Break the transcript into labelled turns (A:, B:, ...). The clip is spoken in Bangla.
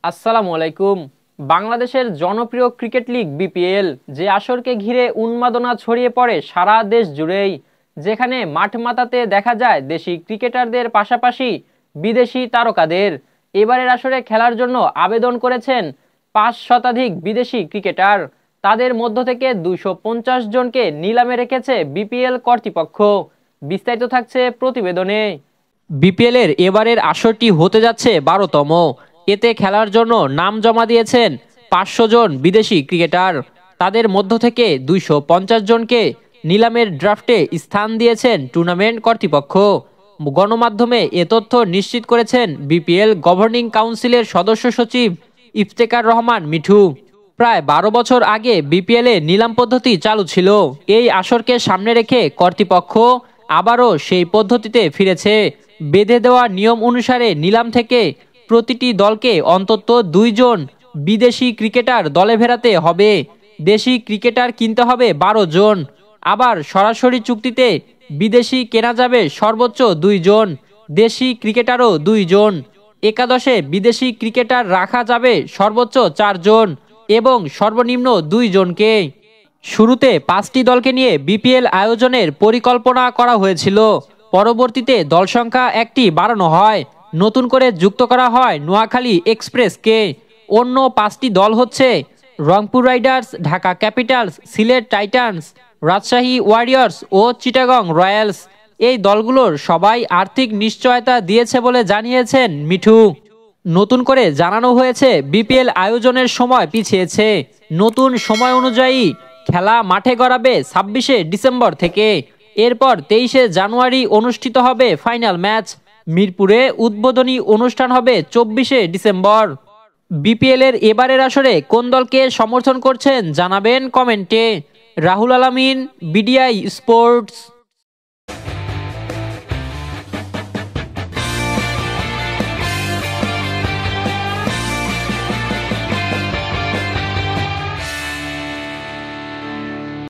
A: আসসালামু আলাইকুম। বাংলাদেশের জনপ্রিয় ক্রিকেট লিগ বিপিএল যে আসরকে ঘিরে উন্মাদনা ছড়িয়ে পড়ে সারা দেশ জুড়েই, যেখানে মাঠ মাতাতে দেখা যায় দেশি ক্রিকেটারদের পাশাপাশি বিদেশি তারকাদের। এবারের আসরে খেলার জন্য আবেদন করেছেন 5 শতাধিক বিদেশি ক্রিকেটার। তাদের মধ্য থেকে 250 জনকে নিলামে রেখেছে বিপিএল কর্তৃপক্ষ। বিস্তারিত থাকছে প্রতিবেদনে। বিপিএল এর এবারের আসরটি হতে যাচ্ছে 12তম। এতে খেলার জন্য নাম জমা দিয়েছেন 500 জন বিদেশি ক্রিকেটার। তাদের মধ্য থেকে 250 জনকে নিলামের ড্রাফটে স্থান দিয়েছেন টুর্নামেন্ট কর্তৃপক্ষ। গণমাধ্যমে এ তথ্য নিশ্চিত করেছেন বিপিএল গভর্নিং কাউন্সিলের সদস্য সচিব ইফতেখার রহমান মিঠু। প্রায় 12 বছর আগে বিপিএল এ নিলাম পদ্ধতি চালু ছিল। এই আসরকে সামনে রেখে কর্তৃপক্ষ আবারও সেই পদ্ধতিতে ফিরেছে। বেঁধে দেওয়া নিয়ম অনুসারে নিলাম থেকে প্রতিটি দলকে অন্তত 2 জন বিদেশি ক্রিকেটার দলে ফেরাতে হবে। দেশি ক্রিকেটার কিনতে হবে 12 জন। আবার সরাসরি চুক্তিতে বিদেশি কেনা যাবে সর্বোচ্চ 2 জন, দেশি ক্রিকেটারও 2 জন। একাদশে বিদেশি ক্রিকেটার রাখা যাবে সর্বোচ্চ 4 জন এবং সর্বনিম্ন 2 জনকে। শুরুতে 5টি দলকে নিয়ে বিপিএল আয়োজনের পরিকল্পনা করা হয়েছিল। পরবর্তীতে দল সংখ্যা 1টি বাড়ানো হয়। নতুন করে যুক্ত করা হয় নোয়াখালী এক্সপ্রেসকে। অন্য 5টি দল হচ্ছে Rangpur riders, Dhaka capitals, Sylhet titans, Rajshahi warriors ও চিটাগং রয়্যালস। এই দলগুলোর সবাই আর্থিক নিশ্চয়তা দিয়েছে বলে জানিয়েছেন মিঠু। নতুন করে জানানো হয়েছে বিপিএল আয়োজনের সময় পিছিয়েছে। নতুন সময় অনুযায়ী খেলা মাঠে গড়াবে 26শে ডিসেম্বর থেকে। এরপর 23শে জানুয়ারি অনুষ্ঠিত হবে ফাইনাল ম্যাচ। মিরপুরে উদ্বোধনী অনুষ্ঠান হবে 24শে ডিসেম্বর। বিপিএল এর এবারের আসরে কোন দলকে সমর্থন করছেন জানাবেন কমেন্টে। রাহুল আলামিন, বিডিআই স্পোর্টস।